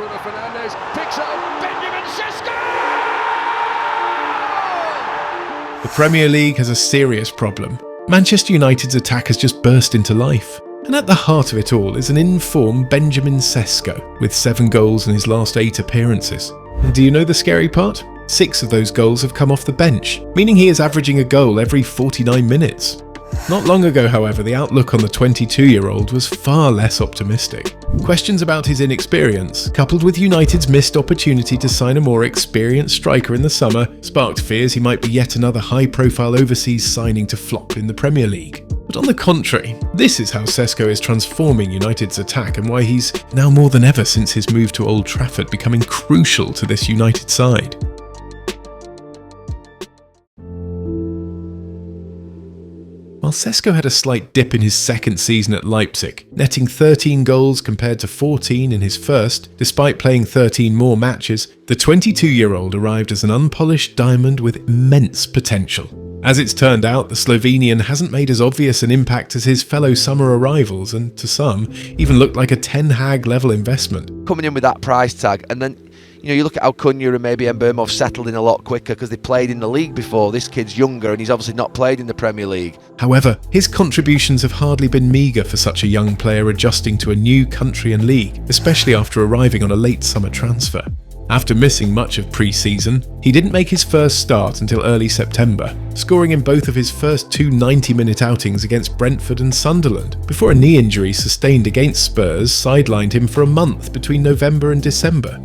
Bruno Fernandes picks up Benjamin Šeško! The Premier League has a serious problem. Manchester United's attack has just burst into life. And at the heart of it all is an in-form Benjamin Šeško, with 7 goals in his last 8 appearances. And do you know the scary part? 6 of those goals have come off the bench, meaning he is averaging a goal every 49 minutes. Not long ago, however, the outlook on the 22-year-old was far less optimistic. Questions about his inexperience, coupled with United's missed opportunity to sign a more experienced striker in the summer, sparked fears he might be yet another high-profile overseas signing to flop in the Premier League. But on the contrary, this is how Sesko is transforming United's attack and why he's, now more than ever since his move to Old Trafford, becoming crucial to this United side. While Sesko had a slight dip in his second season at Leipzig, netting 13 goals compared to 14 in his first, despite playing 13 more matches, the 22-year-old arrived as an unpolished diamond with immense potential. As it's turned out, the Slovenian hasn't made as obvious an impact as his fellow summer arrivals and, to some, even looked like a Ten Hag level investment. Coming in with that price tag, and then you look at how Cunha and maybe Mbeumo settled in a lot quicker because they played in the league before. This kid's younger and he's obviously not played in the Premier League. However, his contributions have hardly been meagre for such a young player adjusting to a new country and league, especially after arriving on a late summer transfer. After missing much of pre-season, he didn't make his first start until early September, scoring in both of his first 2 90-minute outings against Brentford and Sunderland, before a knee injury sustained against Spurs sidelined him for a month between November and December.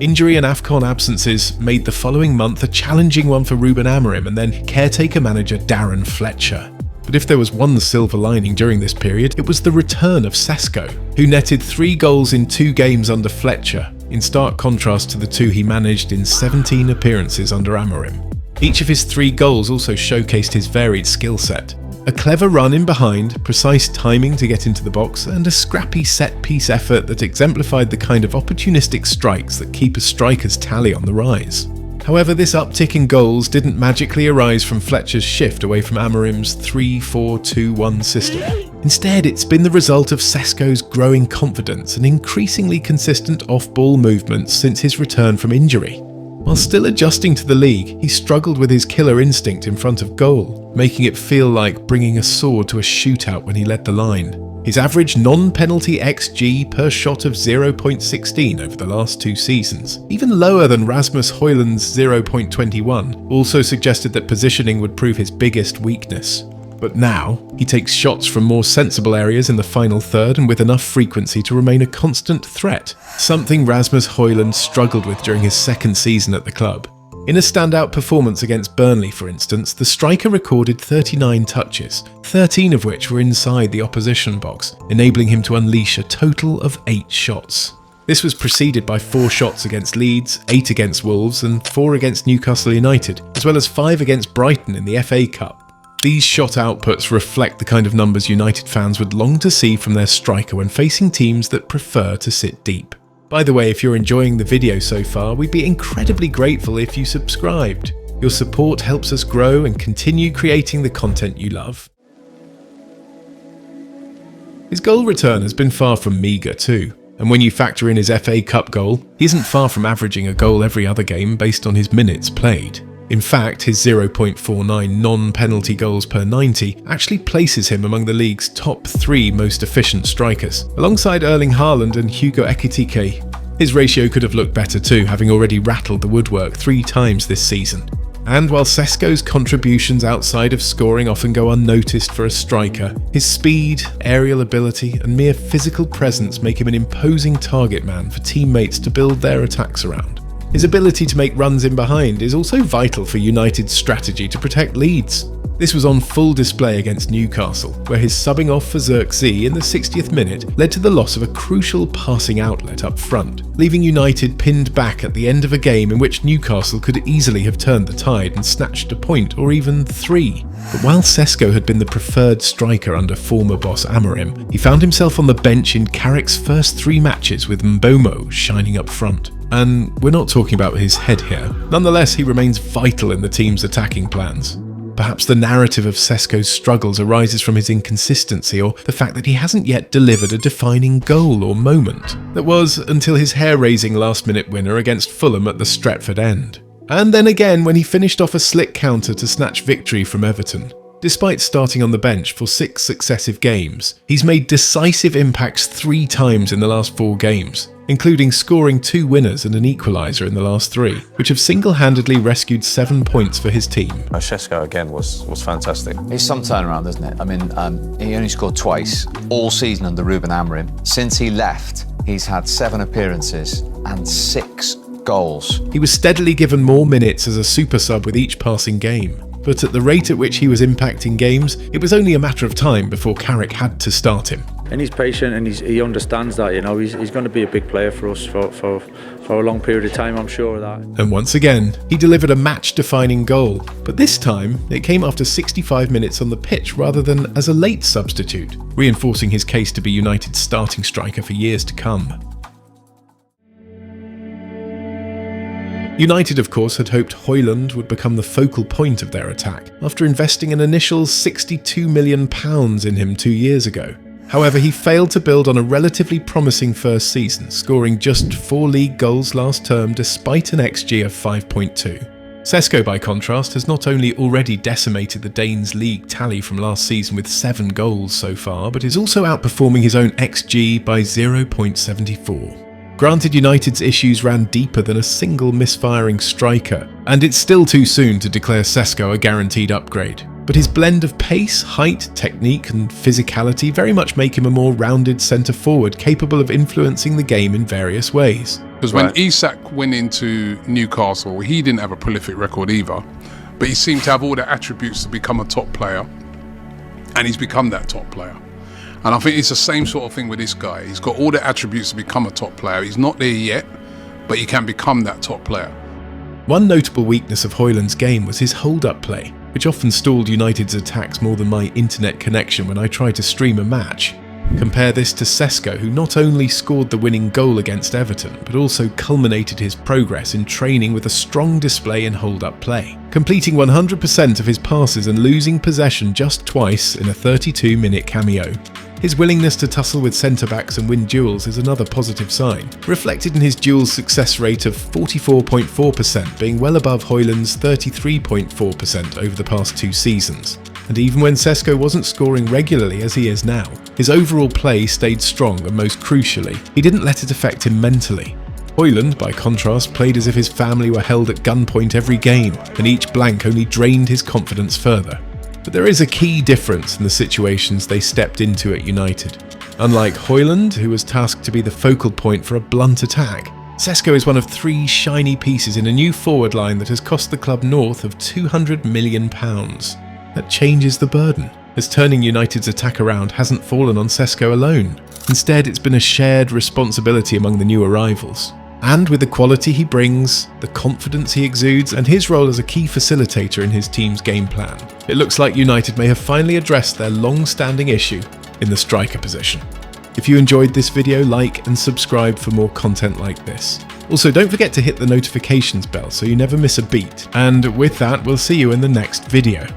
Injury and AFCON absences made the following month a challenging one for Ruben Amorim and then caretaker manager Darren Fletcher. But if there was one silver lining during this period, it was the return of Sesko, who netted 3 goals in 2 games under Fletcher, in stark contrast to the 2 he managed in 17 appearances under Amorim. Each of his 3 goals also showcased his varied skill set. A clever run in behind, precise timing to get into the box, and a scrappy set-piece effort that exemplified the kind of opportunistic strikes that keep a striker's tally on the rise. However, this uptick in goals didn't magically arise from Fletcher's shift away from Amorim's 3-4-2-1 system. Instead, it's been the result of Sesko's growing confidence and increasingly consistent off-ball movements since his return from injury. While still adjusting to the league, he struggled with his killer instinct in front of goal, making it feel like bringing a sword to a shootout when he led the line. His average non-penalty XG per shot of 0.16 over the last 2 seasons, even lower than Rasmus Højlund's 0.21, also suggested that positioning would prove his biggest weakness. But now, he takes shots from more sensible areas in the final third and with enough frequency to remain a constant threat, something Rasmus Højlund struggled with during his second season at the club. In a standout performance against Burnley, for instance, the striker recorded 39 touches, 13 of which were inside the opposition box, enabling him to unleash a total of 8 shots. This was preceded by 4 shots against Leeds, 8 against Wolves and 4 against Newcastle United, as well as 5 against Brighton in the FA Cup. These shot outputs reflect the kind of numbers United fans would long to see from their striker when facing teams that prefer to sit deep. By the way, if you're enjoying the video so far, we'd be incredibly grateful if you subscribed. Your support helps us grow and continue creating the content you love. His goal return has been far from meagre too, and when you factor in his FA Cup goal, he isn't far from averaging a goal every other game based on his minutes played. In fact, his 0.49 non-penalty goals per 90 actually places him among the league's top 3 most efficient strikers, alongside Erling Haaland and Hugo Ekitike. His ratio could have looked better too, having already rattled the woodwork 3 times this season. And while Sesko's contributions outside of scoring often go unnoticed for a striker, his speed, aerial ability and mere physical presence make him an imposing target man for teammates to build their attacks around. His ability to make runs in behind is also vital for United's strategy to protect leads. This was on full display against Newcastle, where his subbing off for Xerxes in the 60th minute led to the loss of a crucial passing outlet up front, leaving United pinned back at the end of a game in which Newcastle could easily have turned the tide and snatched a point or even 3. But while Sesko had been the preferred striker under former boss Amorim, he found himself on the bench in Carrick's first 3 matches with Mbeumo shining up front. And we're not talking about his head here. Nonetheless, he remains vital in the team's attacking plans. Perhaps the narrative of Sesko's struggles arises from his inconsistency, or the fact that he hasn't yet delivered a defining goal or moment. That was until his hair-raising last-minute winner against Fulham at the Stretford end. And then again when he finished off a slick counter to snatch victory from Everton. Despite starting on the bench for 6 successive games, he's made decisive impacts 3 times in the last 4 games, including scoring 2 winners and an equaliser in the last 3, which have single-handedly rescued 7 points for his team. Šeško again was fantastic. It's some turnaround, isn't it? I mean, he only scored twice all season under Ruben Amorim. Since he left, he's had 7 appearances and 6 goals. He was steadily given more minutes as a super sub with each passing game. But at the rate at which he was impacting games, it was only a matter of time before Carrick had to start him. And he's patient and he understands that, you know, he's going to be a big player for us for a long period of time, I'm sure of that. And once again, he delivered a match-defining goal, but this time it came after 65 minutes on the pitch rather than as a late substitute, reinforcing his case to be United's starting striker for years to come. United, of course, had hoped Højlund would become the focal point of their attack, after investing an initial £62 million in him 2 years ago. However, he failed to build on a relatively promising first season, scoring just 4 league goals last term despite an XG of 5.2. Sesko, by contrast, has not only already decimated the Danes' league tally from last season with 7 goals so far, but is also outperforming his own XG by 0.74. Granted, United's issues ran deeper than a single misfiring striker, and it's still too soon to declare Sesko a guaranteed upgrade. But his blend of pace, height, technique and physicality very much make him a more rounded centre-forward capable of influencing the game in various ways. Because when Isak went into Newcastle, he didn't have a prolific record either, but he seemed to have all the attributes to become a top player, and he's become that top player. And I think it's the same sort of thing with this guy. He's got all the attributes to become a top player. He's not there yet, but he can become that top player. One notable weakness of Højlund's game was his hold-up play, which often stalled United's attacks more than my internet connection when I tried to stream a match. Compare this to Sesko, who not only scored the winning goal against Everton, but also culminated his progress in training with a strong display in hold-up play, completing 100% of his passes and losing possession just twice in a 32-minute cameo. His willingness to tussle with centre-backs and win duels is another positive sign, reflected in his duels success rate of 44.4%, being well above Højlund's 33.4% over the past 2 seasons. And even when Sesko wasn't scoring regularly as he is now, his overall play stayed strong, and most crucially, he didn't let it affect him mentally. Højlund, by contrast, played as if his family were held at gunpoint every game, and each blank only drained his confidence further. But there is a key difference in the situations they stepped into at United. Unlike Højlund, who was tasked to be the focal point for a blunt attack, Sesko is one of 3 shiny pieces in a new forward line that has cost the club north of £200 million. That changes the burden, as turning United's attack around hasn't fallen on Sesko alone. Instead, it's been a shared responsibility among the new arrivals. And with the quality he brings, the confidence he exudes, and his role as a key facilitator in his team's game plan, it looks like United may have finally addressed their long-standing issue in the striker position. If you enjoyed this video, like and subscribe for more content like this. Also, don't forget to hit the notifications bell so you never miss a beat. And with that, we'll see you in the next video.